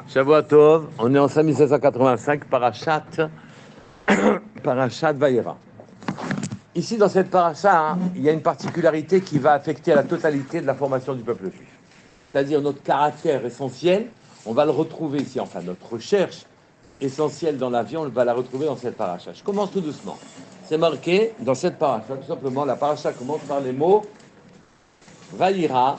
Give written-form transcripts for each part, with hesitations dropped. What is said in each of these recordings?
Shavua Tov, on est en 5785, Parashat Vayera. Ici, dans cette paracha, il y a une particularité qui va affecter la totalité de la formation du peuple juif. C'est-à-dire notre caractère essentiel, on va le retrouver ici, enfin notre recherche essentielle dans la vie, on va la retrouver dans cette paracha. Je commence tout doucement. C'est marqué dans cette paracha, tout simplement, la paracha commence par les mots Vayera,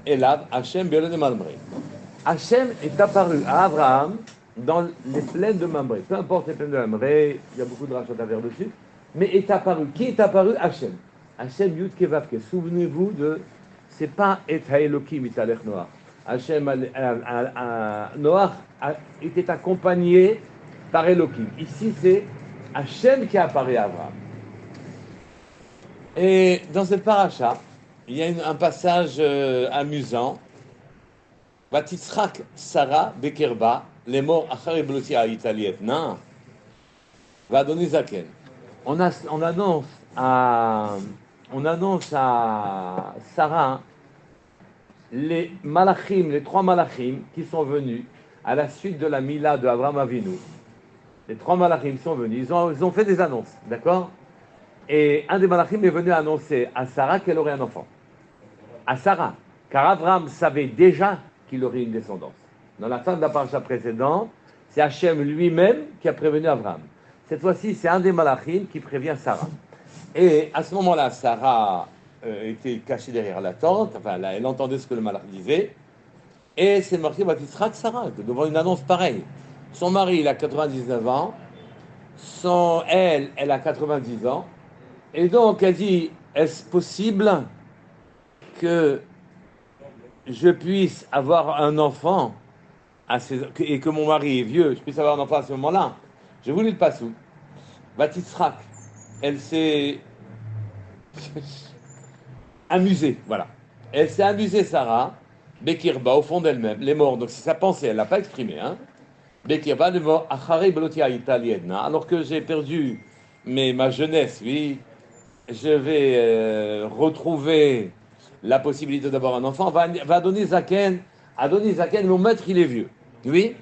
Elav, Hashem, Belon et Mamré. Hashem est apparu à Abraham dans les plaines de Mamré. Peu importe les plaines de Mamré, il y a beaucoup de rachats à faire dessus, mais est apparu. Qui est apparu? Hashem. Hashem Yud Kevavke. Souvenez-vous de. C'est pas Et Haelokim Italech Noach. Hashem Noach était accompagné par Elohim. Ici, c'est Hashem qui est apparu à Abraham. Et dans cette paracha, il y a un passage amusant. Vatitzrak Sarah Bekerba, les morts Achare Bloti à Italietna, va donner Zaken. On annonce à Sarah les malachim, les trois malachim qui sont venus à la suite de la Mila de Abraham Avinu. Les trois malachim sont venus, ils ont fait des annonces, d'accord? Et un des malachim est venu annoncer à Sarah qu'elle aurait un enfant. À Sarah, car Abraham savait déjà qu'il aurait une descendance. Dans la fin de la paracha précédente, c'est Hachem lui-même qui a prévenu Abraham. Cette fois-ci, c'est un des malachim qui prévient Sarah. Et à ce moment-là, Sarah était cachée derrière la tente, enfin, elle entendait ce que le malach disait, et c'est marqué Vatitzrak Sarah, devant une annonce pareille. Son mari, il a 99 ans, elle a 90 ans, et donc elle dit, est-ce possible que je puisse avoir un enfant et que mon mari est vieux, je puisse avoir un enfant à ce moment-là? Je vous lis le passou. Vatitzrak, elle s'est amusée, voilà. Elle s'est amusée, Sarah, Bekirba, au fond d'elle-même, les morts, donc c'est sa pensée, elle ne l'a pas exprimé, hein. Bekirba, les morts, Achare Belotia Italienna, alors que j'ai perdu ma jeunesse, oui, je vais retrouver la possibilité d'avoir un enfant, va donner Zaken, a donné Zaken, mon maître il est vieux. Oui.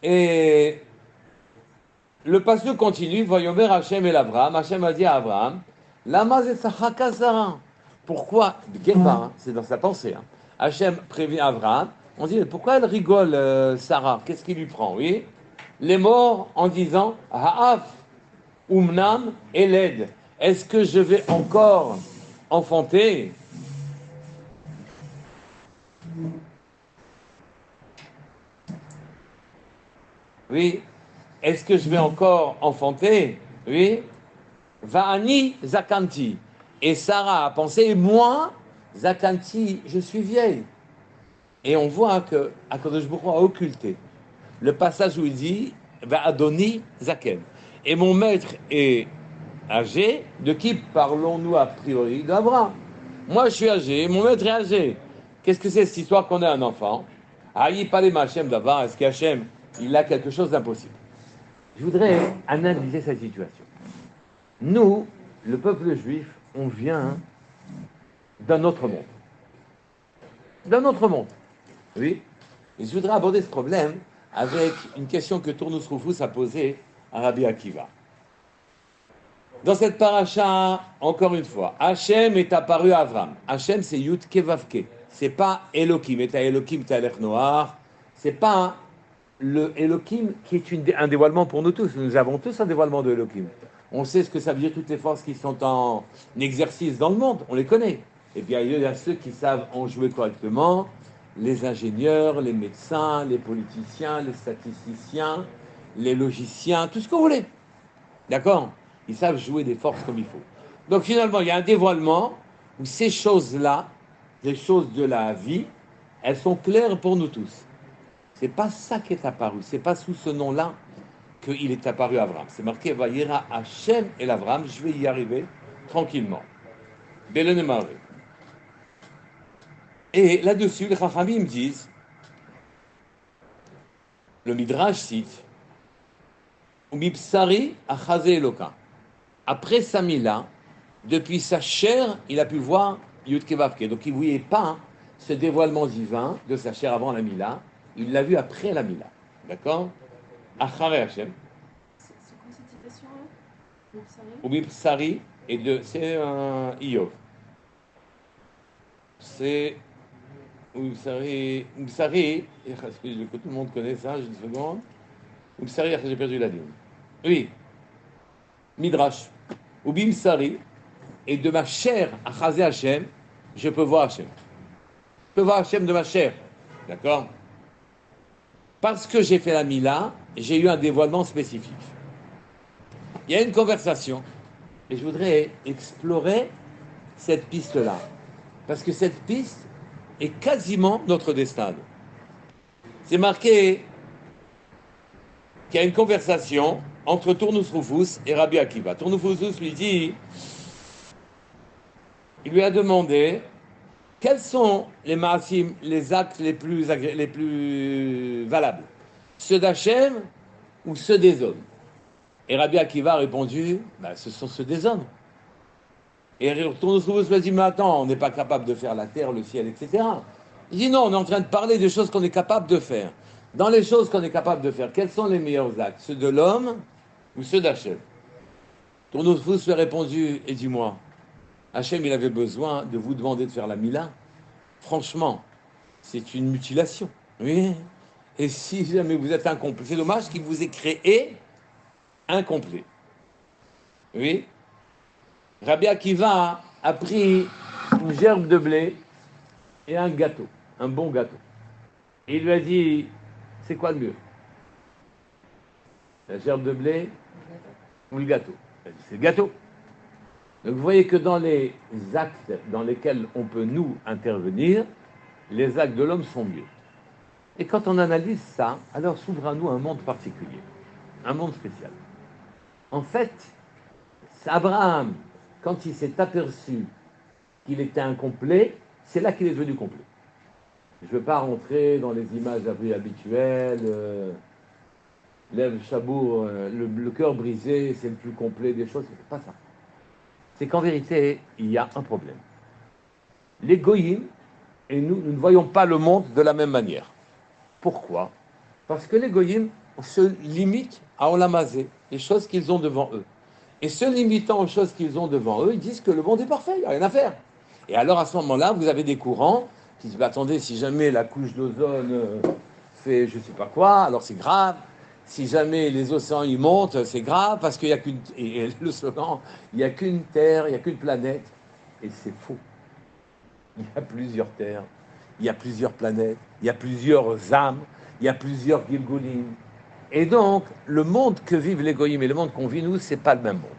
Et le passage continue, Vayomer Hashem et Abraham, Hashem a dit à Abraham, Lama zetsachaka Sarah. Pourquoi? De quelle part? C'est dans sa pensée. Hein. Hashem prévient Abraham, on dit, pourquoi elle rigole Sarah? Qu'est-ce qui lui prend? Oui. Les morts en disant, Ha'af, Umnam, Eled. Est-ce que je vais encore enfanter? Oui. Est-ce que je vais encore enfanter? Oui. Va'ani Zakanti. Et Sarah a pensé, moi, Zakanti, je suis vieille. Et on voit que Akadosh Baruch Hu a occulté le passage où il dit Va'adoni Zaken. Et mon maître est âgé. De qui parlons-nous a priori? D'Abraham. Moi, je suis âgé, mon maître est âgé. Qu'est-ce que c'est cette histoire qu'on ait un enfant? Aïe, pas les Hachem d'abord. Est-ce qu'Hachem, il a quelque chose d'impossible? Je voudrais analyser cette situation. Nous, le peuple juif, on vient d'un autre monde. D'un autre monde. Oui. Et je voudrais aborder ce problème avec une question que Tournus Rufus a posée à Rabbi Akiva. Dans cette paracha, encore une fois, Hachem est apparu à Avram. Hachem, c'est Yud Kevavke. C'est pas Elohim. Et Elohim, Talech Noir. C'est pas le Elohim qui est un dévoilement pour nous tous. Nous avons tous un dévoilement de Elohim. On sait ce que ça veut dire, toutes les forces qui sont en exercice dans le monde. On les connaît. Et bien, il y a ceux qui savent en jouer correctement. Les ingénieurs, les médecins, les politiciens, les statisticiens, les logiciens, tout ce que vous voulez. D'accord? Ils savent jouer des forces comme il faut. Donc finalement, il y a un dévoilement où ces choses-là, les choses de la vie, elles sont claires pour nous tous. C'est pas ça qui est apparu. C'est pas sous ce nom-là qu'il est apparu à Abraham. C'est marqué Vayera Hashem et l'Abraham. Je vais y arriver tranquillement. Belen et Maré. Et là-dessus, les Chachamim disent, le Midrash cite, Umipsari achaze Eloka. Après Samila, depuis sa chair, il a pu voir Yud Kevavke. Donc il ne voyait pas ce dévoilement divin de sa chair avant la Mila, il l'a vu après la Mila. D'accord? Acharé Hachem. C'est quoi cette citation-là? Oubi Psari, c'est un Iyov. C'est Oubi Psari, que tout le monde connaît ça, j'ai une seconde. Oubi Psari, j'ai perdu la ligne. Oui, Midrash. Oubi Psari, et de ma chair, Achazé Hachem, je peux voir Hachem. Je peux voir Hachem de ma chair. D'accord? Parce que j'ai fait la Mila, j'ai eu un dévoilement spécifique. Il y a une conversation, et je voudrais explorer cette piste-là. Parce que cette piste est quasiment notre destin. C'est marqué qu'il y a une conversation entre Tournus Rufus et Rabbi Akiva. Tournus Rufus lui dit, il lui a demandé quels sont les maasim, les actes les plus valables, ceux d'Hachem ou ceux des hommes. Et Rabbi Akiva a répondu, ce sont ceux des hommes. Et Tournus Rufus lui a dit, mais attends, on n'est pas capable de faire la terre, le ciel, etc. Il dit non, on est en train de parler des choses qu'on est capable de faire. Dans les choses qu'on est capable de faire, quels sont les meilleurs actes? Ceux de l'homme ou ceux d'Hachem? Tournus Rufus lui a répondu, et dis-moi, Hachem, il avait besoin de vous demander de faire la Mila? Franchement, c'est une mutilation. Oui. Et si jamais vous êtes incomplet, c'est dommage qu'il vous ait créé incomplet. Oui. Rabbi Akiva a pris une gerbe de blé et un gâteau, un bon gâteau. Et il lui a dit, c'est quoi le mieux? La gerbe de blé ou le gâteau? Il a dit, c'est le gâteau. Donc vous voyez que dans les actes dans lesquels on peut nous intervenir, les actes de l'homme sont mieux. Et quand on analyse ça, alors s'ouvre à nous un monde particulier, un monde spécial. En fait, Abraham, quand il s'est aperçu qu'il était incomplet, c'est là qu'il est devenu complet. Je ne veux pas rentrer dans les images habituelles, lève chabour, le cœur brisé, c'est le plus complet des choses, c'est pas ça. C'est qu'en vérité, il y a un problème. Les goyim et nous ne voyons pas le monde de la même manière. Pourquoi? Parce que les goyim se limitent à olamazé, les choses qu'ils ont devant eux. Et se limitant aux choses qu'ils ont devant eux, ils disent que le monde est parfait, il n'y a rien à faire. Et alors à ce moment-là, vous avez des courants qui disent, attendez, si jamais la couche d'ozone fait je ne sais pas quoi, alors c'est grave. Si jamais les océans y montent, c'est grave, parce qu'il n'y a qu'une... Et le slogan, il n'y a qu'une Terre, il n'y a qu'une planète. Et c'est faux. Il y a plusieurs terres, il y a plusieurs planètes, il y a plusieurs âmes, il y a plusieurs Gilgulim. Et donc, le monde que vivent les goyim et le monde qu'on vit nous, c'est pas le même monde.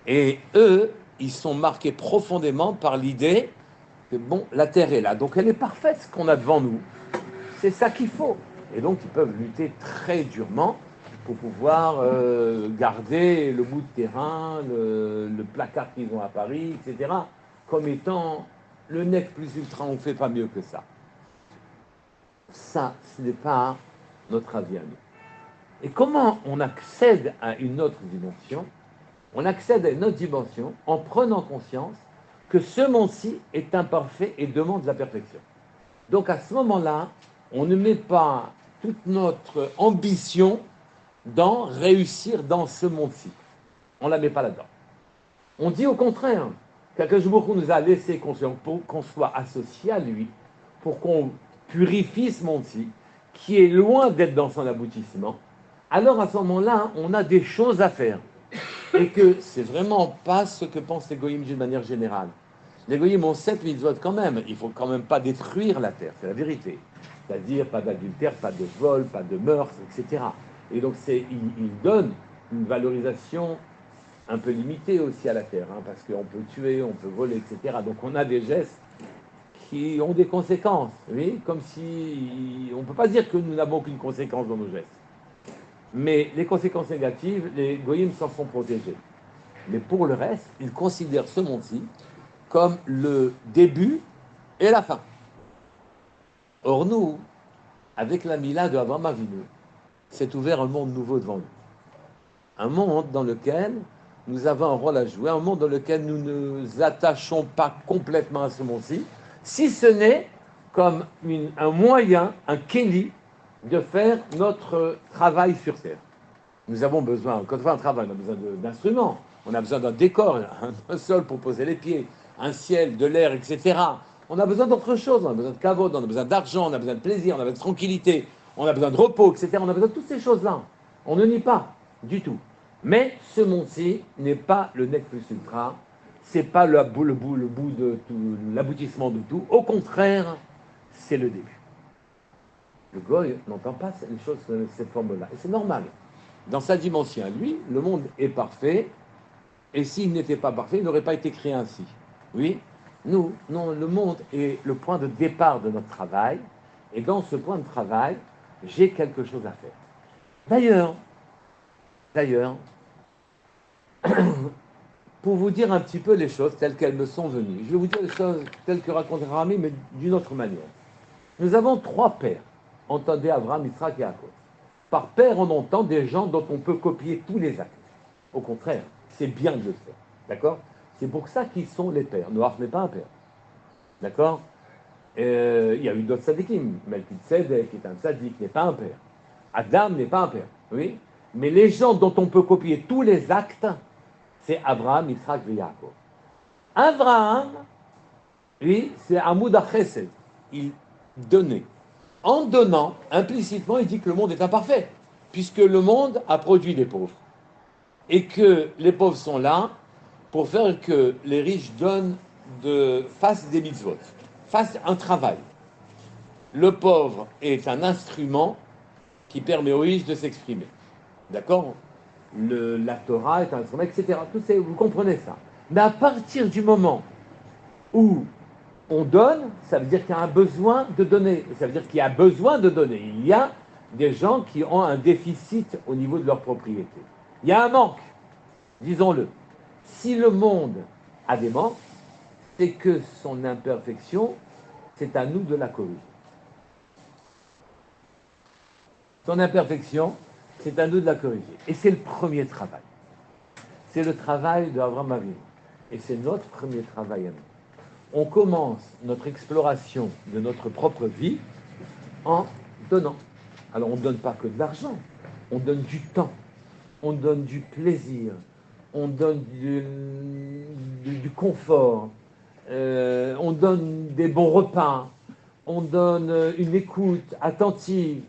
Et eux, ils sont marqués profondément par l'idée que bon, la terre est là, donc elle est parfaite, ce qu'on a devant nous. C'est ça qu'il faut. Et donc, ils peuvent lutter très durement pour pouvoir garder le bout de terrain, le placard qu'ils ont à Paris, etc., comme étant le nec plus ultra, on ne fait pas mieux que ça. Ça, ce n'est pas notre avis à nous. Et comment on accède à une autre dimension? On accède à une autre dimension en prenant conscience que ce monde-ci est imparfait et demande la perfection. Donc à ce moment-là, on ne met pas toute notre ambition dans réussir dans ce monde-ci. On ne la met pas là-dedans. On dit au contraire qu'Akadosh Baruch Hu nous a laissé conscience pour qu'on soit associé à lui, pour qu'on purifie ce monde-ci, qui est loin d'être dans son aboutissement. Alors à ce moment-là, on a des choses à faire. Et que c'est vraiment pas ce que pensent les goyim d'une manière générale. Les goyim ont 7 mitzvot quand même. Il ne faut quand même pas détruire la terre, c'est la vérité. C'est-à-dire pas d'adultère, pas de vol, pas de meurtre, etc. Et donc ils donnent une valorisation un peu limitée aussi à la terre, hein, parce qu'on peut tuer, on peut voler, etc. Donc on a des gestes qui ont des conséquences, oui, comme si on ne peut pas dire que nous n'avons aucune conséquence dans nos gestes. Mais les conséquences négatives, les goyim s'en sont protégés. Mais pour le reste, ils considèrent ce monde-ci comme le début et la fin. Or nous, avec la Mila de Avraham Avinu, s'est ouvert un monde nouveau devant nous. Un monde dans lequel nous avons un rôle à jouer, un monde dans lequel nous ne nous attachons pas complètement à ce monde-ci. si ce n'est comme un moyen, un kéli, de faire notre travail sur Terre. Nous avons besoin, quand on fait un travail, on a besoin d'instruments, on a besoin d'un décor, un sol pour poser les pieds, un ciel, de l'air, etc. On a besoin d'autre chose, on a besoin de kavod, on a besoin d'argent, on a besoin de plaisir, on a besoin de tranquillité, on a besoin de repos, etc. On a besoin de toutes ces choses-là. On ne nie pas du tout. Mais ce monde-ci n'est pas le nec plus ultra, c'est pas le bout de tout, l'aboutissement de tout. Au contraire, c'est le début. Le goy n'entend pas les choses de cette forme-là. Et c'est normal. Dans sa dimension à lui, le monde est parfait, et s'il n'était pas parfait, il n'aurait pas été créé ainsi. Oui, nous, non, le monde est le point de départ de notre travail, et dans ce point de travail, j'ai quelque chose à faire. D'ailleurs, pour vous dire un petit peu les choses telles qu'elles me sont venues, je vais vous dire les choses telles que raconte Rami, mais d'une autre manière. Nous avons 3 pères. Entendez Abraham, Yitzhak et Yaakov. Par père, on entend des gens dont on peut copier tous les actes. Au contraire, c'est bien de le faire. D'accord? C'est pour ça qu'ils sont les pères. Noach n'est pas un père. D'accord? Il y a eu d'autres sadikim. Melchizedek, qui est un sadik, n'est pas un père. Adam n'est pas un père. Oui? Mais les gens dont on peut copier tous les actes, c'est Abraham, Yitzhak et Yaakov. Abraham, lui, c'est Amoud Chesed. Il donnait. En donnant, implicitement, il dit que le monde est imparfait, puisque le monde a produit des pauvres. Et que les pauvres sont là pour faire que les riches fassent des mitzvot, fassent un travail. Le pauvre est un instrument qui permet aux riches de s'exprimer. D'accord? La Torah est un instrument, etc. Vous comprenez ça. Mais à partir du moment où on donne, ça veut dire qu'il y a un besoin de donner. Ça veut dire qu'il y a besoin de donner. Il y a des gens qui ont un déficit au niveau de leur propriété. Il y a un manque, disons-le. Si le monde a des manques, c'est que son imperfection, c'est à nous de la corriger. Son imperfection, c'est à nous de la corriger. Et c'est le premier travail. C'est le travail d'Avraham Avinu. Et c'est notre premier travail à nous. On commence notre exploration de notre propre vie en donnant. Alors on ne donne pas que de l'argent, on donne du temps, on donne du plaisir, on donne du confort, on donne des bons repas, on donne une écoute attentive,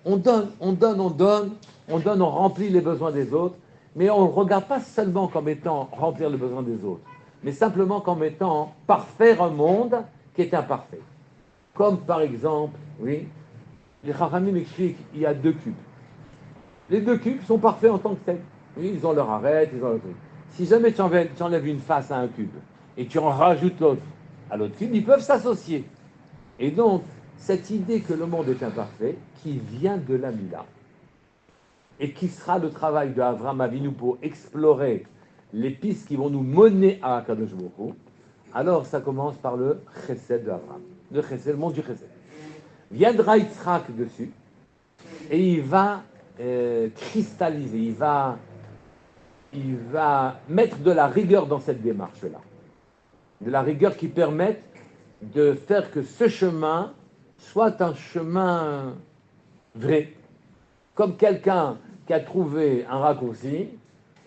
on donne, on remplit les besoins des autres, mais on ne regarde pas seulement comme étant remplir les besoins des autres, mais simplement comme étant parfaire un monde qui est imparfait. Comme par exemple, oui, les Chachamim m'expliquent, il y a 2 cubes. Les 2 cubes sont parfaits en tant que tels. Oui, ils ont leur arête, ils ont leur truc. Si jamais tu enlèves une face à un cube et tu en rajoutes l'autre à l'autre cube, ils peuvent s'associer. Et donc, cette idée que le monde est imparfait, qui vient de la Mila, et qui sera le travail de Avraham Avinu pour explorer les pistes qui vont nous mener à Akadosh Baruch Hu, alors ça commence par le chesed de Avraham. Le chesed, le monde du chesed. Viendra Yitzhak dessus, et il va cristalliser, il va mettre de la rigueur dans cette démarche-là. De la rigueur qui permette de faire que ce chemin soit un chemin vrai. Comme quelqu'un qui a trouvé un raccourci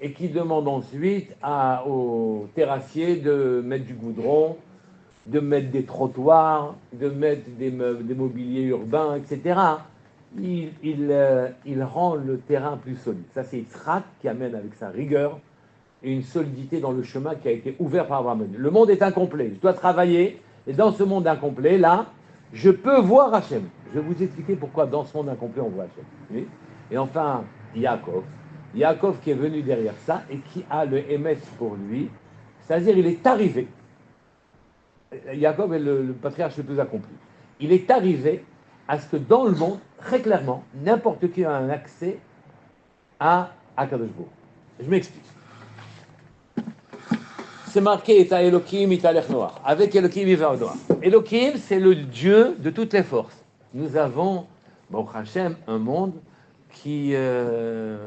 et qui demande ensuite au terrassier de mettre du goudron, de mettre des trottoirs, de mettre des mobiliers urbains, etc. Il rend le terrain plus solide. Ça, c'est Yitzhak qui amène avec sa rigueur une solidité dans le chemin qui a été ouvert par Abraham. Le monde est incomplet. Je dois travailler. Et dans ce monde incomplet, là, je peux voir Hachem. Je vais vous expliquer pourquoi dans ce monde incomplet, on voit Hachem. Oui. Et enfin, Yaakov. Yaakov qui est venu derrière ça et qui a le Emet pour lui. C'est-à-dire, il est arrivé. Yaakov est le patriarche le plus accompli. Il est arrivé à ce que dans le monde, très clairement, n'importe qui a un accès à Akadosh Baruch Hu. Je m'explique. C'est marqué Eta Elohim Italech Noach. Avec Elohim Ivar Noach. Elohim, c'est le Dieu de toutes les forces. Nous avons, Baruch Hashem, un monde qui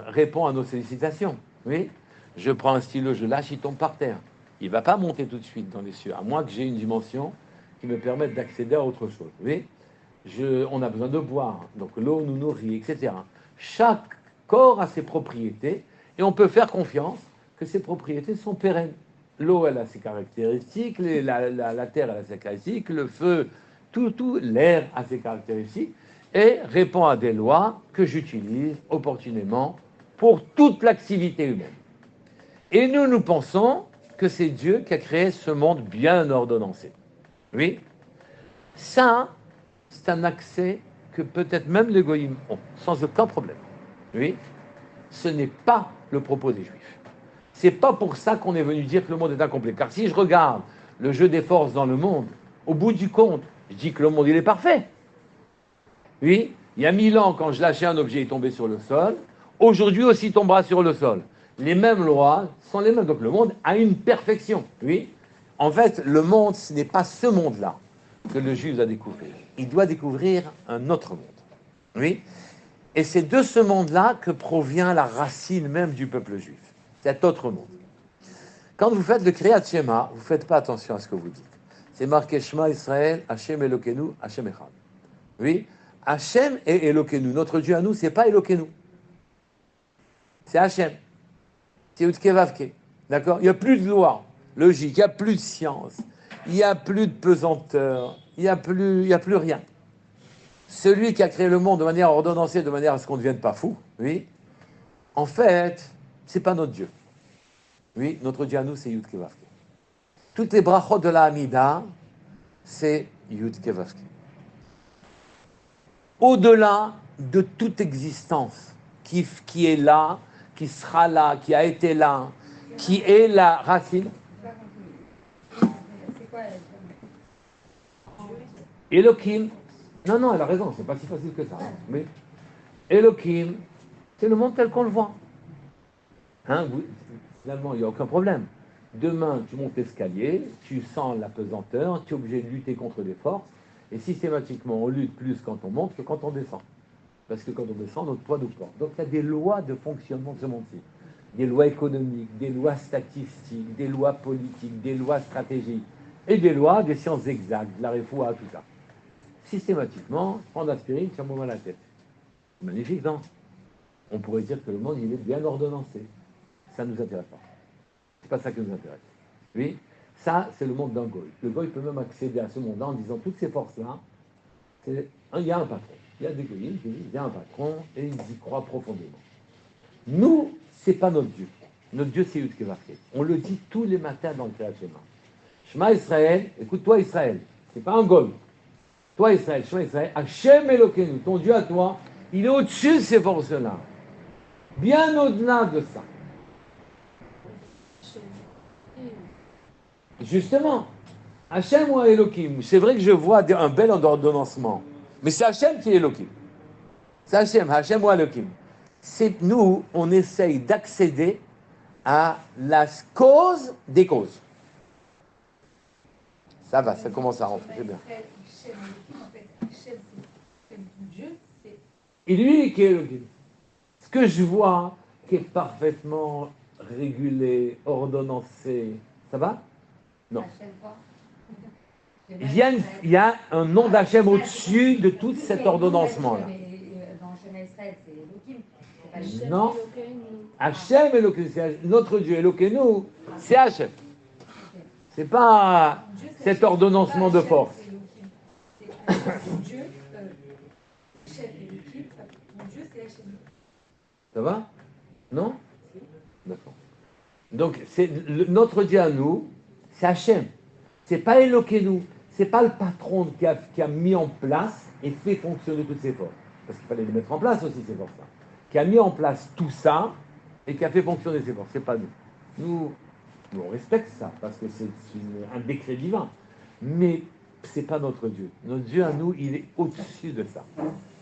répond à nos sollicitations. Oui. Je prends un stylo, je lâche, il tombe par terre. Il ne va pas monter tout de suite dans les cieux, à moins que j'ai une dimension qui me permettent d'accéder à autre chose. Vous voyez, on a besoin de boire, donc l'eau nous nourrit, etc. Chaque corps a ses propriétés et on peut faire confiance que ces propriétés sont pérennes. L'eau, elle a ses caractéristiques, la terre, elle a ses caractéristiques, le feu, tout, l'air a ses caractéristiques et répond à des lois que j'utilise opportunément pour toute l'activité humaine. Et nous pensons que c'est Dieu qui a créé ce monde bien ordonnancé. Oui, ça, c'est un accès que peut-être même les goïms ont, sans aucun problème. Oui, ce n'est pas le propos des Juifs. C'est pas pour ça qu'on est venu dire que le monde est incomplet. Car si je regarde le jeu des forces dans le monde, au bout du compte, je dis que le monde, il est parfait. Oui, il y a 1000 ans, quand je lâchais un objet, il tombait sur le sol. Aujourd'hui aussi, il tombera sur le sol. Les mêmes lois sont les mêmes. Donc le monde a une perfection. Oui. En fait, le monde, ce n'est pas ce monde-là que le juif doit découvrir. Il doit découvrir un autre monde. Oui. Et c'est de ce monde-là que provient la racine même du peuple juif. Cet autre monde. Quand vous faites le Kriyat Shema, vous ne faites pas attention à ce que vous dites. C'est marqué Shema Israël, Hashem Elokeinu, Hashem Echad. Oui. Hashem est Elokeinu. Notre Dieu à nous, c'est pas Elokeinu. C'est Hashem. C'est Utkevavke. D'accord. Il n'y a plus de loi logique, il n'y a plus de science, il n'y a plus de pesanteur, il n'y a plus rien. Celui qui a créé le monde de manière ordonnancée, de manière à ce qu'on ne devienne pas fou, oui, en fait, c'est pas notre Dieu. Oui, notre Dieu à nous, c'est Yud-Kevavke. Toutes les brachot de la Hamida, c'est Yud-Kevavke. Au-delà de toute existence qui est là, qui sera là, qui a été là, qui est la racine. C'est quoi Elohim, non, elle a raison, c'est pas si facile que ça. Mais Elohim, c'est le monde tel qu'on le voit. Hein, finalement, il n'y a aucun problème. Demain, tu montes l'escalier, tu sens la pesanteur, tu es obligé de lutter contre les forces, et systématiquement, on lutte plus quand on monte que quand on descend. Parce que quand on descend, notre poids nous porte. Donc il y a des lois de fonctionnement de ce monde-ci. Des lois économiques, des lois statistiques, des lois politiques, des lois stratégiques, et des lois des sciences exactes, de la refoua, tout ça. Systématiquement, prendre l'aspirine, ça me mal à la tête. C'est magnifique, non? On pourrait dire que le monde, il est bien ordonnancé. Ça ne nous intéresse pas. C'est pas ça qui nous intéresse. Oui, ça, c'est le monde d'un goy. Le goy peut même accéder à ce monde-là en disant toutes ces forces-là, il y a un patron. Il y a des goyim qui disent il y a un patron et ils y croient profondément. Nous, c'est pas notre Dieu. Notre Dieu, c'est Yud-Kevavke. On le dit tous les matins dans le Kriyat Shema. Shema Israël, écoute-toi Israël, c'est pas un goy. Toi Israël, Shema Israël, Hashem Elokeinu, ton Dieu à toi, il est au-dessus de ces forces-là. Bien au-delà de ça. Justement, Hachem ou Elohim, c'est vrai que je vois un bel ordonnancement, mais c'est Hachem qui est Elohim. C'est Hachem ou Elohim. C'est nous, on essaye d'accéder à la cause des causes. Ça va, ça commence à rentrer, c'est bien. Et lui qui est Elohim. Ce que je vois, qui est parfaitement régulé, ordonnancé, ça va? Non. Il y a un nom d'Hachem au-dessus de tout cet ordonnancement-là. Dans Shema Israël, c'est Elohim. Non. Hachem Elohim, c'est notre Dieu Elokeinu, c'est Hachem. C'est pas cet ordonnancement de force. Dieu, chef Elohim, mon Dieu, c'est Hachem. Ça va? Non? D'accord. Donc, c'est notre Dieu à nous, c'est Hachem. C'est pas Elokeinu. C'est pas le patron qui a mis en place et fait fonctionner toutes ces forces. Parce qu'il fallait les mettre en place aussi, ces forces-là. Qui a mis en place tout ça et qui a fait fonctionner ces forces. C'est pas nous. Nous, on respecte ça parce que c'est un décret divin. Mais c'est pas notre Dieu. Notre Dieu à nous, il est au-dessus de ça.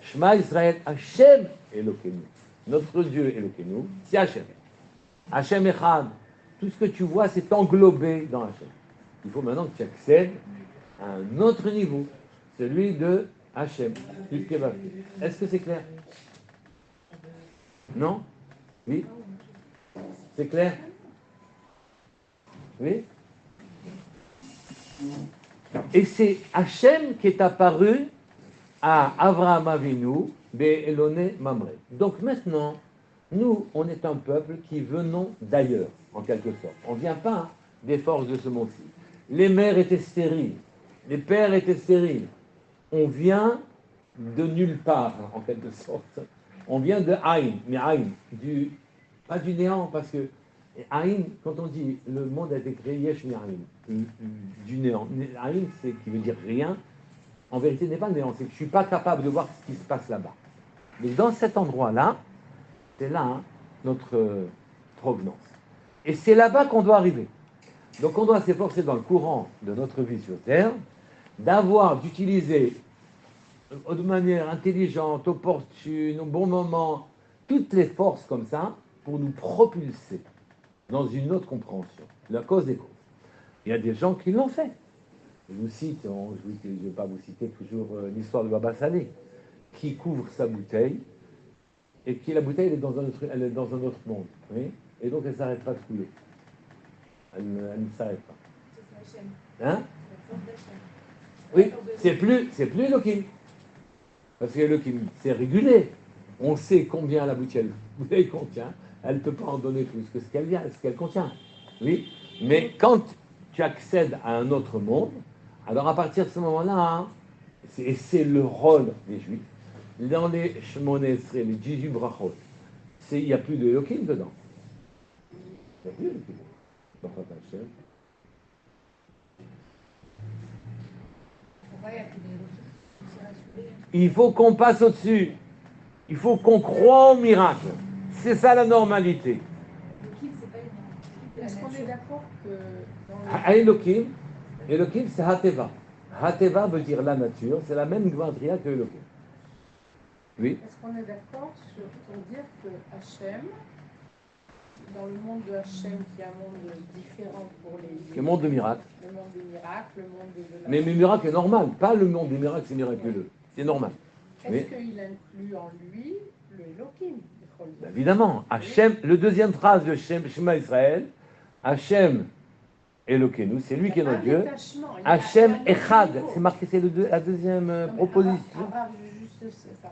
Shema Israël, Hachem Elokeinu. Notre Dieu Elokeinu, c'est Hachem. Hachem Echad. Tout ce que tu vois, c'est englobé dans Hachem. Il faut maintenant que tu accèdes à un autre niveau, celui de Hachem. Est-ce que c'est clair? Non? Oui? C'est clair? Oui? Et c'est Hachem qui est apparu à Avraham Avinu, Be'eloné Mamré. Donc maintenant, nous, on est un peuple qui venons d'ailleurs, en quelque sorte. On ne vient pas des forces de ce monde-ci. Les mères étaient stériles, les pères étaient stériles. On vient de nulle part, en quelque sorte. On vient de Aïn, mais Aïn, pas du néant, parce que Aïn, quand on dit le monde a été créé Yesh Aïn, du néant. Aïn, c'est qui veut dire rien. En vérité, n'est pas le néant, c'est que je ne suis pas capable de voir ce qui se passe là-bas. Mais dans cet endroit-là, c'est là notre provenance. Et c'est là-bas qu'on doit arriver. Donc on doit s'efforcer dans le courant de notre vie sur Terre, d'utiliser de manière intelligente, opportune, au bon moment, toutes les forces comme ça, pour nous propulser dans une autre compréhension, la cause des causes. Il y a des gens qui l'ont fait. Je vous cite, je ne vais pas vous citer toujours l'histoire de Baba Salé, qui couvre sa bouteille, et la bouteille elle est dans un autre monde. Oui, et donc elle ne s'arrête pas de couler. Elle ne s'arrête pas. C'est Hachem. Hein? La force d'Hachem. Oui, c'est plus Elohim. Parce que Elohim, c'est régulé. On sait combien la bouteille contient. Elle ne peut pas en donner plus que ce qu'elle contient. Oui, mais quand tu accèdes à un autre monde, alors à partir de ce moment-là, c'est le rôle des Juifs. Dans les Shmoné Esrei, les 18 brachot, il n'y a plus de Elohim dedans. Il n'y a plus d'Elohim. Pourquoi il y a plus d'éloquence? Il faut qu'on passe au-dessus. Il faut qu'on croie au miracle. C'est ça la normalité. L'équipe, c'est pas les mêmes. Est-ce qu'on est d'accord que Elohim, Elohim c'est Hateva. Hateva veut dire la nature, c'est la même gvantria que Elohim. Oui. Est-ce qu'on est d'accord pour dire que Hachem, dans le monde de Hachem, qui est un monde différent pour les... Le monde de miracles. Le monde des miracles, le monde de la... Mais le miracle est normal, pas le monde des miracles, c'est miraculeux. C'est normal. Est-ce Oui. qu'il inclut en lui le Elohim? Évidemment, Hachem, le deuxième phrase de Shema Israël, Hachem Elokeinu, c'est lui qui est notre Dieu. Hachem Echad, c'est marqué, c'est la deuxième proposition. Juste ça.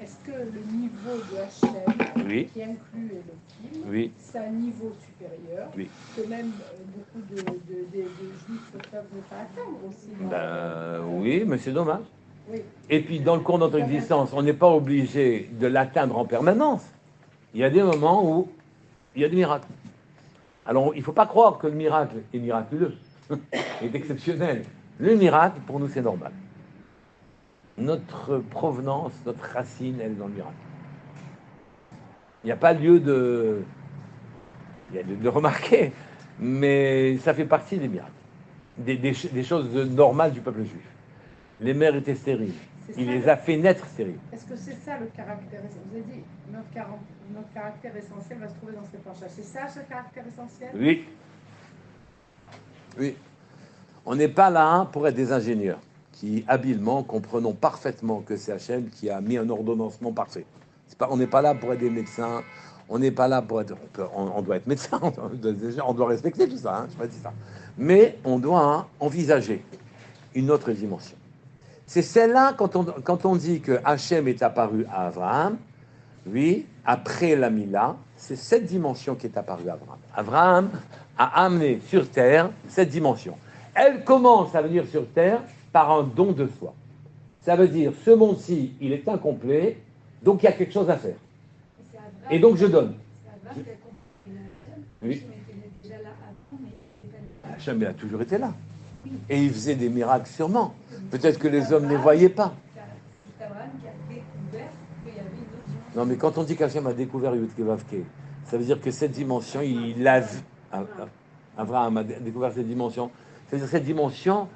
Est-ce que le niveau de Hachem, Oui. qui inclut Elohim, Oui. c'est un niveau supérieur, Oui. que même beaucoup de juifs peuvent ne pas atteindre aussi? Oui, mais c'est dommage. Oui. Et puis, dans le cours de notre existence, on n'est pas obligé de l'atteindre en permanence. Il y a des moments où il y a des miracles. Alors, il ne faut pas croire que le miracle est miraculeux, est exceptionnel. Le miracle, pour nous, c'est normal. Notre provenance, notre racine, elle est dans le miracle. Il n'y a pas lieu de remarquer, mais ça fait partie des miracles, des choses normales du peuple juif. Les mères étaient stériles. Il les a fait naître stériles. Est-ce que c'est ça le caractère? Vous avez dit notre caractère essentiel va se trouver dans ces penchages. C'est ça ce caractère essentiel? Oui. Oui. On n'est pas là pour être des ingénieurs qui, habilement, comprenons parfaitement que c'est Hachem qui a mis un ordonnancement parfait. On n'est pas là pour être des médecins. On n'est pas là pour être... On doit être médecin. On doit respecter tout ça. Hein, je pas dit ça. Mais on doit envisager une autre dimension. C'est celle-là, quand on dit que Hachem est apparu à Abraham, oui, après la Mila, c'est cette dimension qui est apparue à Abraham. Abraham a amené sur terre cette dimension. Elle commence à venir sur terre par un don de soi. Ça veut dire, ce monde-ci, il est incomplet, donc il y a quelque chose à faire. Et donc je donne. C'est Abraham qui a compris. Oui. Hachem était déjà là avant, mais il était pas Hachem, il a toujours été là. Et il faisait des miracles sûrement. Peut-être que les hommes ne les voyaient pas. C'est Abraham qui a découvert qu'il y avait une autre dimension. Non, mais quand on dit qu'Hachem a découvert Yud-Keh Vav-Keh, ça veut dire que cette dimension, il l'a vu. Abraham a découvert cette dimension. C'est-à-dire que cette dimension,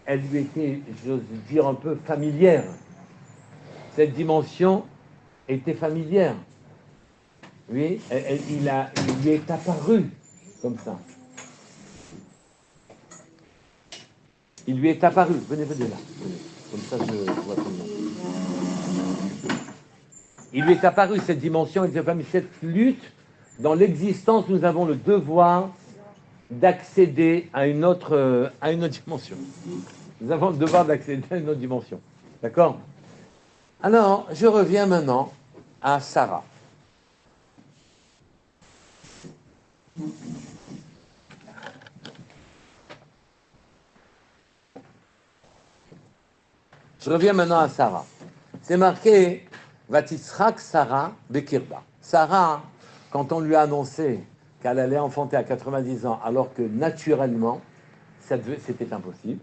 elle lui était, j'ose dire, un peu familière. Cette dimension était familière. Oui, il lui est apparu comme ça. Il lui est apparu. Venez là. Venez. Comme ça, je vois tout le monde. Il lui est apparu cette dimension, cette lutte. Dans l'existence, nous avons le devoir d'accéder à une autre dimension. Nous avons le devoir d'accéder à une autre dimension. D'accord? Alors, je reviens maintenant à Sarah. Je reviens maintenant à Sarah. C'est marqué Vatitzrak Sarah Bekirba. Sarah, quand on lui a annoncé qu'elle allait enfanter à 90 ans, alors que naturellement, c'était impossible,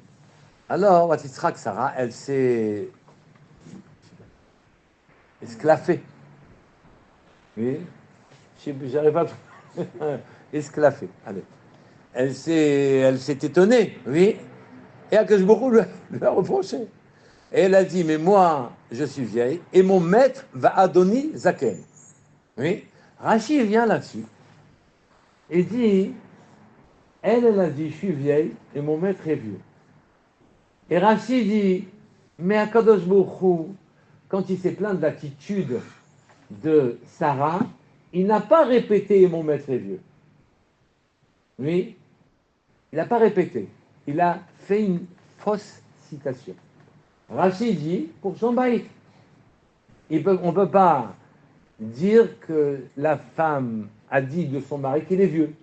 alors Vatitzrak Sarah, elle s'est esclaffée. Oui, j'arrive à esclaffée. Allez. Elle s'est étonnée, oui. Et Akash Baruch Hu lui a reproché. Et elle a dit, mais moi, je suis vieille, et mon maître va Adoni Zaken. Oui. Rachi vient là-dessus et dit, elle a dit, je suis vieille, et mon maître est vieux. Et Rachi dit, mais Akadosh Baruch Hu, quand il s'est plaint de l'attitude de Sarah, il n'a pas répété, mon maître est vieux. Oui. Il n'a pas répété. Il a fait une fausse citation. Rachid dit, pour son baït, on ne peut pas dire que la femme a dit de son mari qu'il est vieux.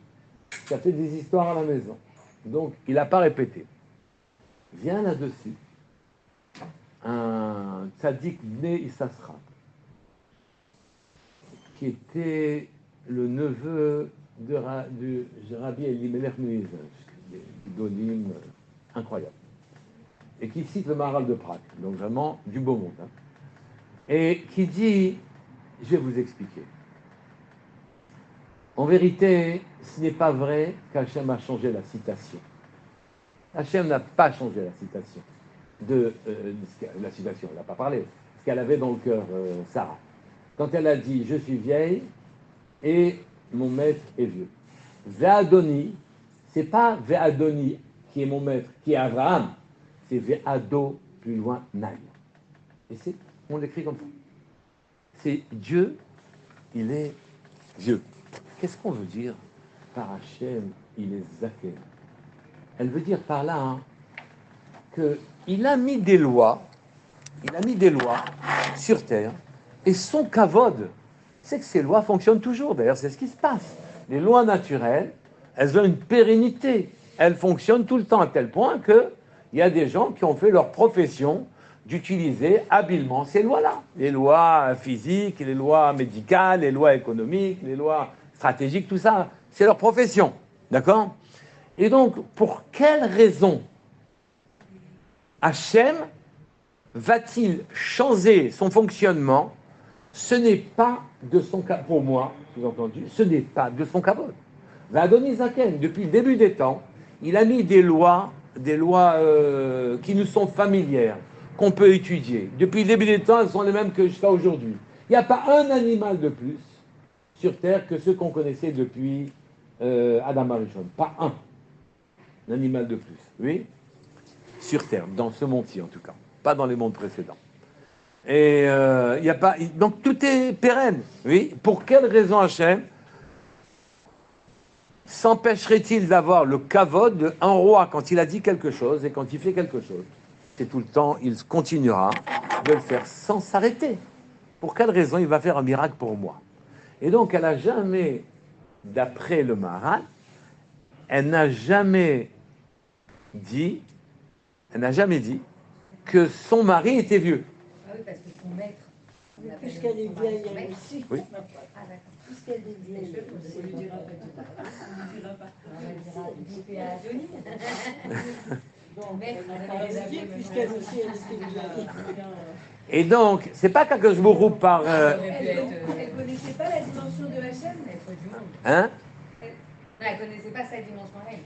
Ça fait des histoires à la maison. Donc, il n'a pas répété. Vient là-dessus un tzaddik né Issasra, qui était le neveu de Rabbi Elimelech Nuiz, Dolim incroyable, et qui cite le Maharal de Prague, donc vraiment du beau monde, hein, et qui dit, je vais vous expliquer. En vérité, ce n'est pas vrai qu'Hachem a changé la citation. Hachem n'a pas changé la citation. La citation, elle n'a pas parlé, ce qu'elle avait dans le cœur, Sarah. Quand elle a dit, je suis vieille et mon maître est vieux. Ve'adoni, c'est pas Ve'adoni qui est mon maître, qui est Abraham, c'est Ve'ado, plus loin, Naï. Et on l'écrit comme ça. C'est Dieu, il est vieux. Qu'est-ce qu'on veut dire par Hachem, il est Zaken? Elle veut dire par là, hein, qu'il a mis des lois, sur terre, et son kavod, c'est que ces lois fonctionnent toujours. D'ailleurs, c'est ce qui se passe. Les lois naturelles, elles ont une pérennité. Elles fonctionnent tout le temps, à tel point qu'il y a des gens qui ont fait leur profession d'utiliser habilement ces lois-là. Les lois physiques, les lois médicales, les lois économiques, les lois stratégiques, tout ça, c'est leur profession. D'accord? Et donc, pour quelle raison Hachem va-t-il changer son fonctionnement? Ce n'est pas de son cas, pour moi, sous-entendu, ce n'est pas de son kavod. Va'adoni Zaken, depuis le début des temps, il a mis des lois qui nous sont familières, qu'on peut étudier. Depuis le début des temps, elles sont les mêmes que jusqu'à aujourd'hui. Il n'y a pas un animal de plus sur Terre que ceux qu'on connaissait depuis Adam Arishon. Pas un animal de plus, oui, sur Terre, dans ce monde-ci en tout cas, pas dans les mondes précédents. Et il y a pas, donc tout est pérenne, oui. Pour quelle raison Hachem s'empêcherait-il d'avoir le kavod d'un roi quand il a dit quelque chose et quand il fait quelque chose? C'est tout le temps, il continuera de le faire sans s'arrêter. Pour quelle raison il va faire un miracle pour moi? Et donc elle n'a jamais, d'après le Maharal, elle n'a jamais dit que son mari était vieux. Ah oui, parce que son maître. Puisqu'elle est vieille, elle aussi. Oui. Ah d'accord. Puisqu'elle est vieille, elle aussi. On lui dira dit à Johnny. Bon, puisqu'elle aussi, elle était vieille. Et donc, c'est pas qu'Akadosh Baruch Hu par... Elle connaissait pas la dimension de Hachem. Hein? Non, elle connaissait pas sa dimension à elle.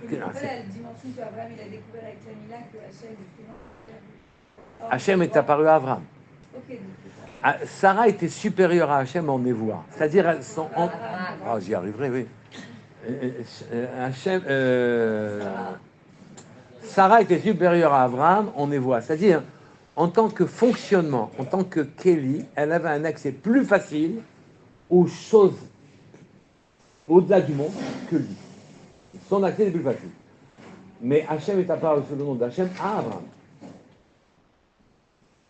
Elle connaissait pas la dimension qu'Abraham il a découvert avec la Mila que Hachem était. Hachem est apparu à Abraham. Ok. Sarah était supérieure à Hachem en névoie. C'est-à-dire, elles sont... Oh, j'y arriverai, oui. Sarah était supérieure à Abraham en névoie. C'est-à-dire, en tant que fonctionnement, en tant que Kéli, elle avait un accès plus facile aux choses au-delà du monde que lui. son accès est plus facile. Mais Hachem est apparu sous le nom d'Hachem à Abraham.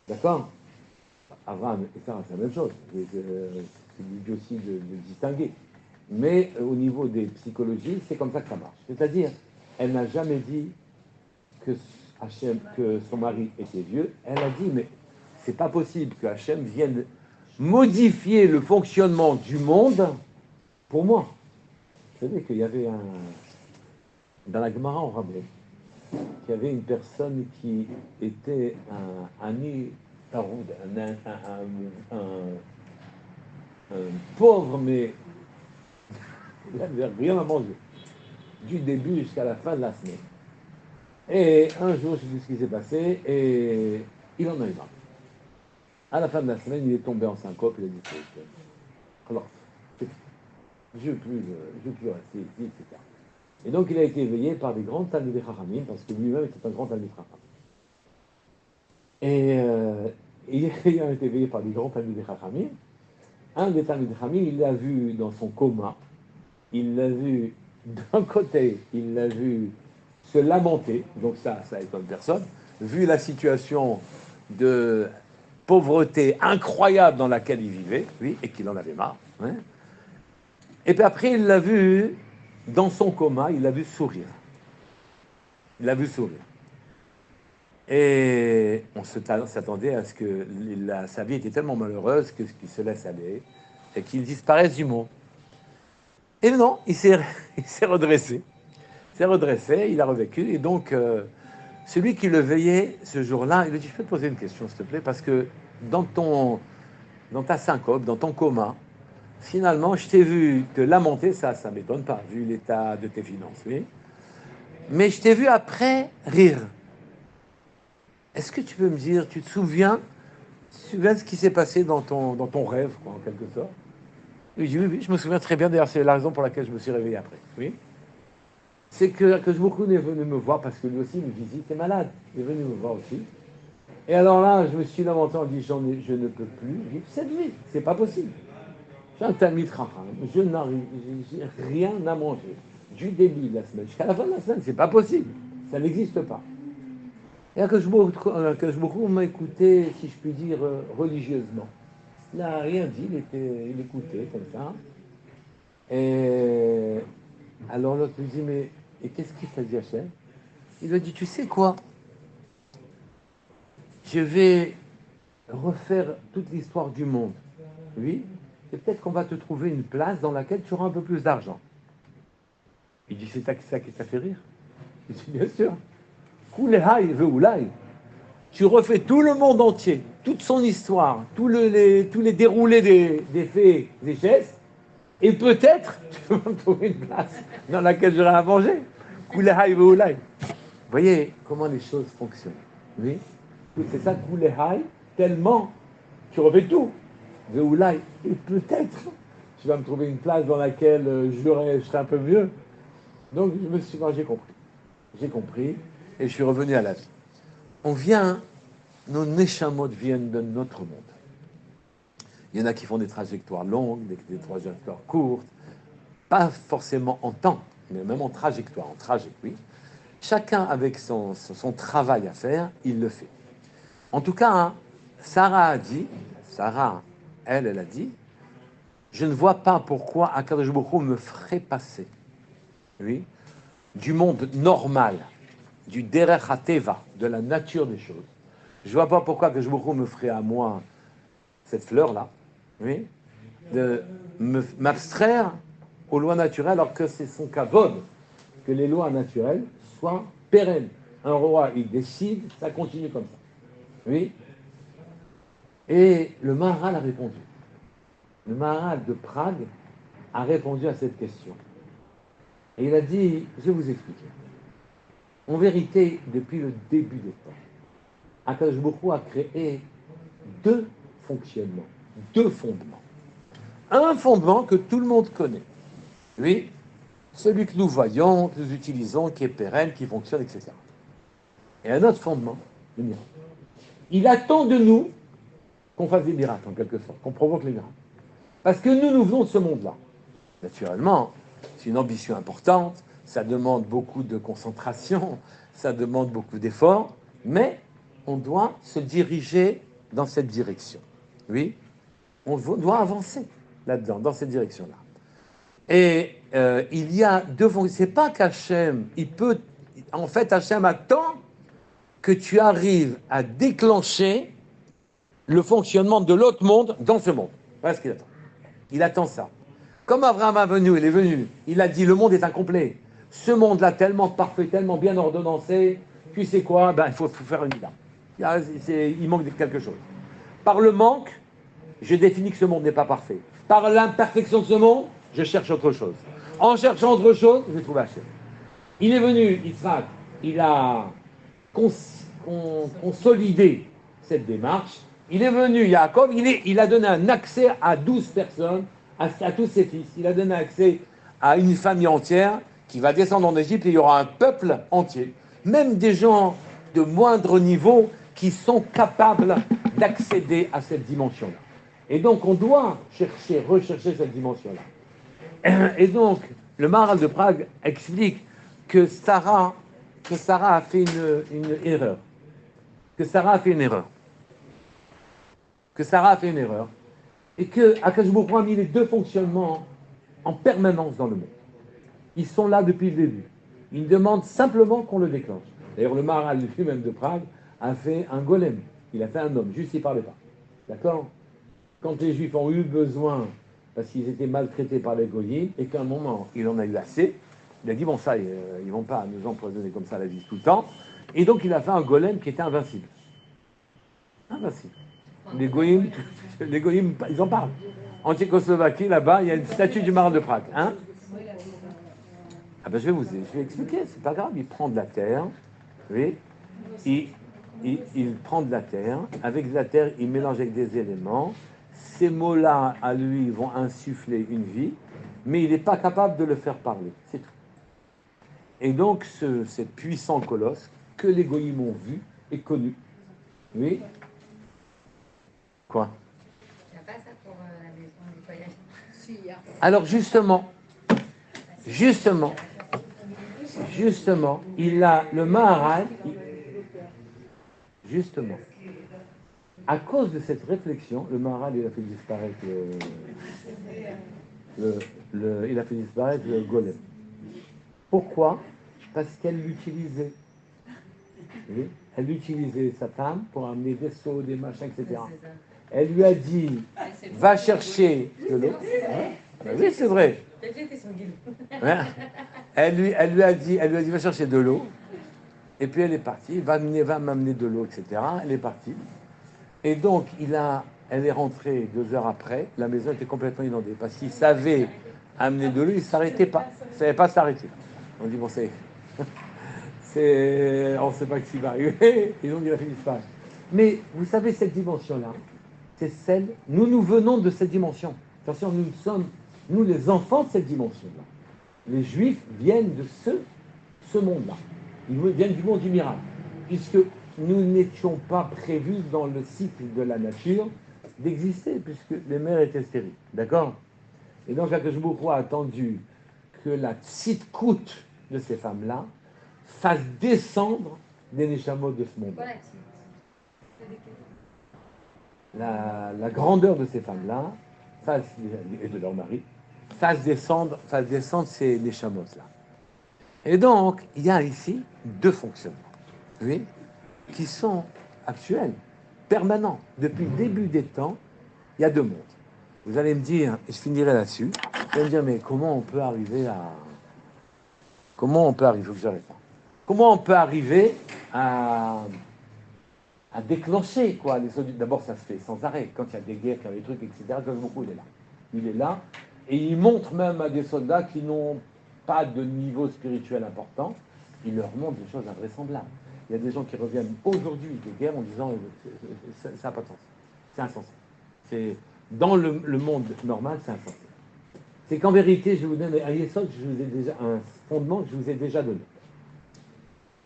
D'accord? Abraham et Sarah, c'est la même chose. C'est difficile de distinguer. Mais au niveau des psychologies, c'est comme ça que ça marche. C'est-à-dire, elle n'a jamais dit que Hachem, que son mari était vieux. Elle a dit, mais c'est pas possible que Hachem vienne modifier le fonctionnement du monde pour moi. Vous savez qu'il y avait dans la Gemara, on rappelait qu'il y avait une personne qui était un pauvre, mais il n'avait rien à manger, du début jusqu'à la fin de la semaine. Et un jour, je sais ce qui s'est passé, et il en a eu marre. À la fin de la semaine, il est tombé en syncope, il a dit, alors, je ne veux plus rester ici, etc. Et donc, il a été éveillé par des grands Talmidei Chachamim, parce que lui-même était un grand Talmidei Chacham. Et ayant été éveillé par des grands Talmidei Chachamim, un des Talmidei Chachamim, il l'a vu dans son coma, il l'a vu d'un côté, il l'a vu se lamenter, donc ça étonne personne, vu la situation de pauvreté incroyable dans laquelle il vivait, oui, et qu'il en avait marre. Hein. Et puis après, il l'a vu, dans son coma, il l'a vu sourire. Il l'a vu sourire. Et on s'attendait à ce que sa vie était tellement malheureuse qu'il se laisse aller et qu'il disparaisse du monde. Et non, il s'est redressé. Il s'est redressé, il a revécu. Et donc, celui qui le veillait ce jour-là, il lui dit, je peux te poser une question, s'il te plaît, parce que dans ta syncope, dans ton coma, finalement, je t'ai vu te lamenter, ça ne m'étonne pas, vu l'état de tes finances, oui. Mais je t'ai vu après rire. Est-ce que tu peux me dire, tu te souviens de ce qui s'est passé dans ton rêve, quoi, en quelque sorte? Il dit, oui, je me souviens très bien, d'ailleurs, c'est la raison pour laquelle je me suis réveillé après, oui. C'est que beaucoup est venu me voir, parce que lui aussi, il me visite, est malade, il est venu me voir aussi. Et alors là, je me suis lamenté en disant, je ne peux plus vivre cette vie, c'est pas possible. J'ai un Talmid Chacham, j'ai rien à manger, du début de la semaine jusqu'à la fin de la semaine, c'est pas possible, ça n'existe pas. Et que je beaucoup m'a écouté, si je puis dire, religieusement. Il n'a rien dit, il écoutait comme ça. Et alors l'autre lui dit, mais et qu'est-ce qu'il t'a dit, Hachem? Il lui a dit, tu sais quoi? Je vais refaire toute l'histoire du monde. Oui, et peut-être qu'on va te trouver une place dans laquelle tu auras un peu plus d'argent. Il dit, c'est ça qui t'a fait rire? Il dit, bien sûr. Tu refais tout le monde entier, toute son histoire, tous les déroulés des faits, des gestes, et peut-être tu vas me trouver une place dans laquelle j'aurai à manger. Vous voyez comment les choses fonctionnent. Oui, c'est ça, tellement tu refais tout. Et peut-être tu vas me trouver une place dans laquelle je serai un peu mieux. Donc j'ai compris, et je suis revenu à la vie. Nos neshamot viennent de notre monde. Il y en a qui font des trajectoires longues, des trajectoires courtes, pas forcément en temps, mais même en trajectoire, en trajet, oui. Chacun avec son travail à faire, il le fait. En tout cas, hein, Sarah, elle a dit, je ne vois pas pourquoi Akadosh Baruch Hu me ferait passer, oui, du monde normal, du derech hateva, de la nature des choses. Je ne vois pas pourquoi Akadosh Baruch Hu me ferait à moi cette fleur-là, oui, de m'abstraire aux lois naturelles, alors que c'est son kavod que les lois naturelles soient pérennes. Un roi, il décide, ça continue comme ça. Oui. Et le Maharal a répondu. Le Maharal de Prague a répondu à cette question. Et il a dit, je vais vous expliquer. En vérité, depuis le début des temps, Akadosh Baruch Hu a créé deux fonctionnements, deux fondements. Un fondement que tout le monde connaît. Oui, celui que nous voyons, que nous utilisons, qui est pérenne, qui fonctionne, etc. Et un autre fondement, le miracle. Il attend de nous qu'on fasse des miracles, en quelque sorte, qu'on provoque les miracles. Parce que nous venons de ce monde-là. Naturellement, c'est une ambition importante, ça demande beaucoup de concentration, ça demande beaucoup d'efforts, mais on doit se diriger dans cette direction. Oui, on doit avancer là-dedans, dans cette direction-là. Et il y a deux fonctions. C'est pas qu'Hachem, en fait, Hachem attend que tu arrives à déclencher le fonctionnement de l'autre monde dans ce monde. Voilà ce qu'il attend. Il attend ça. Comme Abraham il est venu, il a dit le monde est incomplet. Ce monde-là, tellement parfait, tellement bien ordonnancé, tu sais quoi, il faut faire une ida. Il manque quelque chose. Par le manque, je définis que ce monde n'est pas parfait. Par l'imperfection de ce monde, je cherche autre chose. En cherchant autre chose, je trouve Hachem. Il est venu, Yitzhak, il a consolidé cette démarche. Il est venu, Yaakov, il a donné un accès à 12 personnes, à tous ses fils. Il a donné accès à une famille entière qui va descendre en Égypte et il y aura un peuple entier. Même des gens de moindre niveau qui sont capables d'accéder à cette dimension-là. Et donc, on doit rechercher cette dimension-là. Et donc, le Maharal de Prague explique que Sarah a fait une erreur. Que Sarah a fait une erreur. Et que Akash Baruch Hu a mis les deux fonctionnements en permanence dans le monde. Ils sont là depuis le début. Ils demandent simplement qu'on le déclenche. D'ailleurs, le Maharal lui-même de Prague a fait un golem. Il a fait un homme, juste il ne parlait pas. D'accord ? Quand les Juifs ont eu besoin, parce qu'ils étaient maltraités par les goyim, et qu'à un moment, il en a eu assez, il a dit, bon ça, ils ne vont pas nous empoisonner comme ça la vie tout le temps. Et donc, il a fait un golem qui était invincible. Invincible. Les goyim, ils en parlent. En Tchécoslovaquie, là-bas, il y a une statue du Maharal de Prague. Hein? Je vais expliquer, c'est pas grave. Il prend de la terre, oui, il prend de la terre, avec de la terre, il mélange avec des éléments. Ces mots-là, à lui, vont insuffler une vie, mais il n'est pas capable de le faire parler. C'est tout. Et donc, ce puissant colosse, que les goyim ont vu et connu, oui. Quoi? Il n'y a pas ça pour la maison du voyage. Si, il y a. Alors, justement, il a le Maharal, justement, à cause de cette réflexion, le Maharal, il a fait disparaître le golem. Pourquoi? Parce qu'elle l'utilisait. Oui, elle utilisait sa femme pour amener des seaux, des machins, etc. Elle lui a dit, va chercher de l'eau. Oui, c'est vrai. Ouais. Elle lui a dit, va chercher de l'eau. Et puis elle est partie, va m'amener de l'eau, etc. Elle est partie. Et donc, elle est rentrée 2 heures après, la maison était complètement inondée. Parce qu'il savait amener de l'eau, il ne s'arrêtait pas. Il ne savait pas s'arrêter. On dit, bon, on ne sait pas ce qui va arriver. Et donc, il a fini par. Mais vous savez, cette dimension-là, c'est celle, nous venons de cette dimension. Attention, nous sommes, nous les enfants de cette dimension-là. Les Juifs viennent de ce monde-là. Ils viennent du monde du miracle. Puisque nous n'étions pas prévus dans le cycle de la nature d'exister, puisque les mères étaient stériles. D'accord? Et donc, Akash Baruch Hu a attendu que la tzidkout de ces femmes-là fasse descendre les neshamot de ce monde. La grandeur de ces femmes-là, et de leur mari, fasse descendre ces neshamot-là. Et donc, il y a ici 2 fonctionnements, oui, qui sont actuels, permanents. Depuis le début des temps, il y a 2 mondes. Vous allez me dire, et je finirai là-dessus, vous allez me dire, mais comment on peut arriver à... Comment on peut arriver, il faut que j'arrête. Comment on peut arriver à déclencher, quoi, les soldats. D'abord, ça se fait sans arrêt. Quand il y a des guerres, quand il y a des trucs, etc., il est là. Il est là, et il montre même à des soldats qui n'ont pas de niveau spirituel important, il leur montre des choses invraisemblables. Il y a des gens qui reviennent aujourd'hui des guerres en disant ça n'a pas de sens, c'est insensé. Dans le monde normal, c'est insensé. C'est qu'en vérité, je vous donne un yesod, un fondement que je vous ai déjà donné.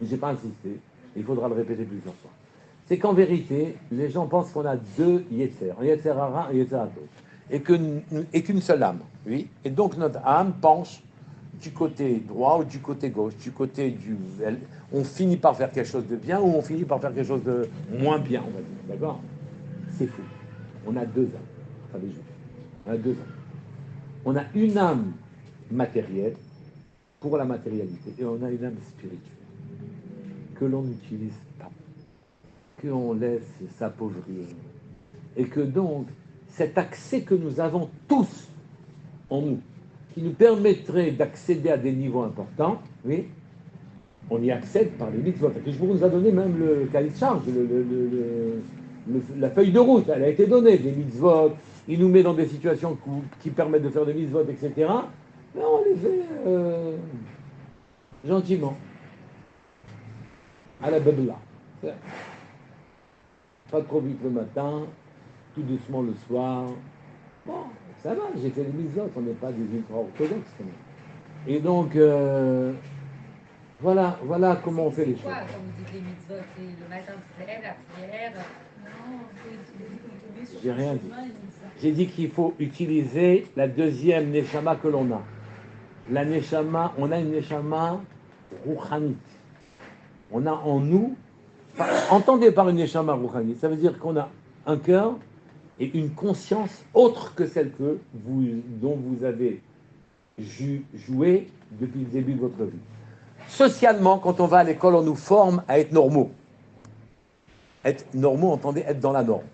Je n'ai pas insisté, il faudra le répéter plusieurs fois. C'est qu'en vérité, les gens pensent qu'on a 2 yetzer, un yetzer hara et un yetzer hatov, et qu'une seule âme, oui. Et donc notre âme penche du côté droit ou du côté gauche, du côté du... On finit par faire quelque chose de bien ou on finit par faire quelque chose de moins bien, on va dire. D'accord? C'est fou. On a deux âmes. Enfin, les juifs. On a deux âmes. On a une âme matérielle pour la matérialité et on a une âme spirituelle que l'on n'utilise pas, qu'on laisse s'appauvrir. Et que donc, cet accès que nous avons tous en nous, qui nous permettrait d'accéder à des niveaux importants, oui, on y accède par les mitzvot. Je vous nous a donné même le cahier de charge, la feuille de route, elle a été donnée, des mitzvot, il nous met dans des situations qui permettent de faire des mitzvot, etc. Mais on les fait gentiment, à la babla. Pas trop vite le matin, tout doucement le soir. Bon, ça va, j'ai fait les mitzvot, on n'est pas des ultra-orthodoxes quand même. Et donc, voilà comment on fait les choses. Quoi, quand vous dites les mitzvot, c'est le matin tu te lèves, la prière. J'ai rien dit. J'ai dit qu'il faut utiliser la deuxième neshama que l'on a. La neshama, on a une neshama rouchanite. On a en nous, entendez par une neshama rouchanite, ça veut dire qu'on a un cœur et une conscience autre que celle dont vous avez joué depuis le début de votre vie. Socialement, quand on va à l'école, on nous forme à être normaux. Être normaux, entendez, être dans la norme.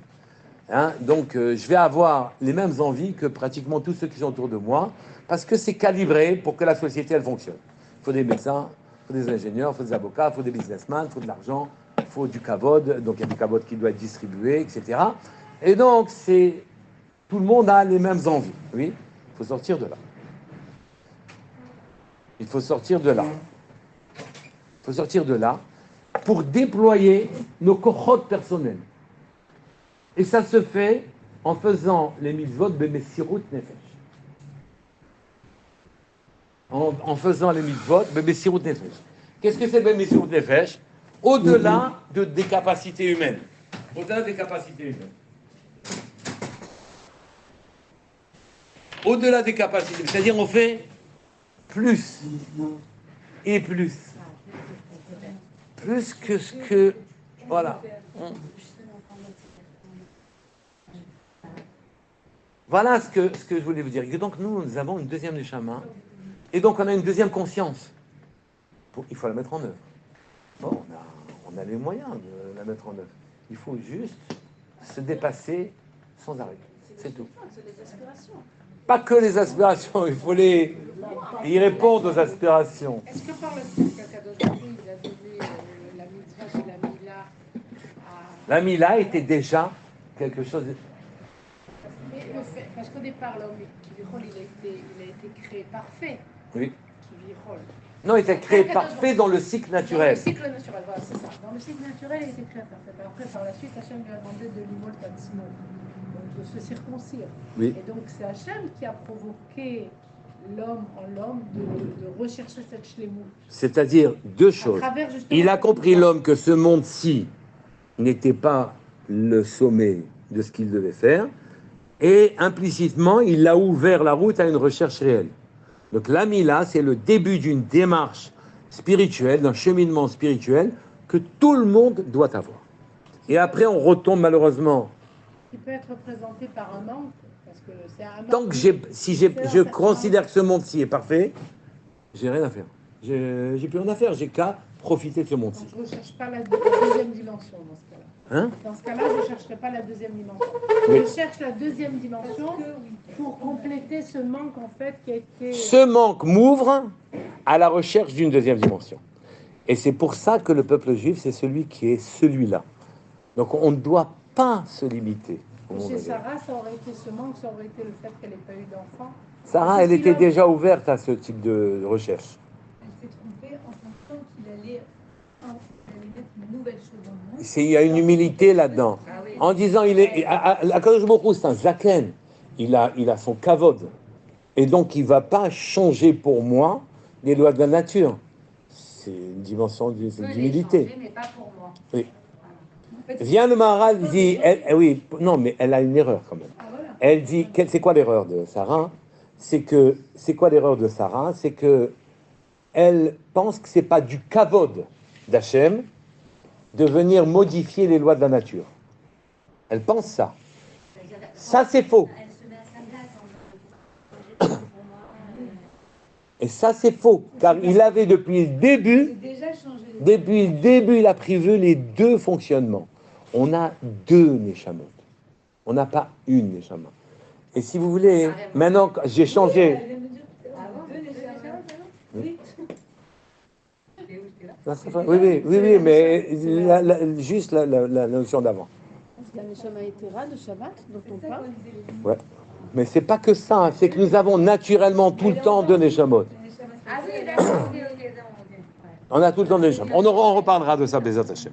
Hein? Donc, je vais avoir les mêmes envies que pratiquement tous ceux qui sont autour de moi, parce que c'est calibré pour que la société, elle fonctionne. Il faut des médecins, il faut des ingénieurs, il faut des avocats, il faut des businessmen, il faut de l'argent, il faut du kavod, donc il y a du kavod qui doit être distribué, etc. Et donc, tout le monde a les mêmes envies. Oui, il faut sortir de là. Il faut sortir de là. Il faut sortir de là pour déployer nos kochot personnels. Et ça se fait en faisant les mitzvot b'mesirut nefesh. En faisant les mitzvot b'mesirut nefesh. Qu'est-ce que c'est b'mesirut nefesh? Au-delà des capacités humaines. Au-delà des capacités humaines. Au-delà des capacités, c'est-à-dire on fait plus et plus. Plus que ce que... Voilà. Voilà ce que je voulais vous dire. Et donc nous avons une deuxième neshama, et donc on a une deuxième conscience. Il faut la mettre en œuvre. Bon, on a les moyens de la mettre en œuvre. Il faut juste se dépasser sans arrêt. C'est tout. Pas que les aspirations, il faut y répondre aux aspirations. Est-ce que par le fait qu'Akadosh Baruch Hu, il a donné la mitzvah et la mila à... La mila était déjà quelque chose de... Mais le fait, parce qu'au départ, l'homme, il a été créé parfait. Oui. Kivirol. Non, il était créé parfait dans le cycle naturel. Dans le cycle naturel, voilà, c'est ça. Dans le cycle naturel, il a été créé parfait. Après, par la suite, Hachem lui a demandé de l'imol tatsimo, donc de se circoncire. Oui. Et donc, c'est Hachem qui a provoqué l'homme en l'homme de rechercher cette shlemut. C'est-à-dire deux choses. Il a compris l'homme que ce monde-ci n'était pas le sommet de ce qu'il devait faire, et implicitement, il a ouvert la route à une recherche réelle. Donc la Mila, c'est le début d'une démarche spirituelle, d'un cheminement spirituel que tout le monde doit avoir. Et après, on retombe malheureusement. Qui peut être représenté par un manque, parce que c'est un manque. Tant que je considère que ce monde-ci est parfait, j'ai rien à faire. J'ai plus rien à faire. J'ai qu'à profiter de ce monde-ci. Je ne recherche pas la deuxième dimension dans ce cas-là. Hein? Dans ce cas-là, je ne chercherai pas la deuxième dimension. Oui. Je cherche la deuxième dimension pour compléter ce manque en fait qui a été... Ce manque m'ouvre à la recherche d'une deuxième dimension. Et c'est pour ça que le peuple juif, c'est celui qui est celui-là. Donc on ne doit pas se limiter. Chez Sarah, ça aurait été ce manque, ça aurait été le fait qu'elle n'ait pas eu d'enfant. Sarah, elle était déjà ouverte à ce type de recherche. Elle s'est trompée en pensant qu'il allait mettre une nouvelle chose dans le monde. Il y a une humilité là-dedans. En disant, Akadosh Baruch Hu, c'est un zaken. Il a son kavod. Et donc, il ne va pas changer pour moi les lois de la nature. C'est une dimension d'humilité. Changer, mais pas pour moi. Oui. Vient le Maharal, dit, oui, non, mais elle a une erreur quand même. Elle dit, c'est quoi l'erreur de Sarah? c'est que, c'est quoi l'erreur de Sarah? C'est que elle pense que c'est pas du kavod d'Hachem de venir modifier les lois de la nature. Elle pense ça. Ça, c'est faux. Elle se met à sa place. Et ça, c'est faux. Car il avait depuis le début, C'est déjà changé. il a prévu les deux fonctionnements. On a deux neshamot. On n'a pas une neshama. Et si vous voulez, maintenant, j'ai changé. Elle vient de dire tout à l'heure, deux Neshamot, oui. Oui, mais juste la notion d'avant. C'est la Neshama Etera de Shabbat dont on C'est ça parle. qu'on disait. Ouais. Mais c'est pas que ça, c'est que nous avons naturellement tout le temps deux neshamot. Ah oui, d'accord, ok, ok, ok. On a tout le temps deux neshamot. On reparlera de ça, Bezat Hashem.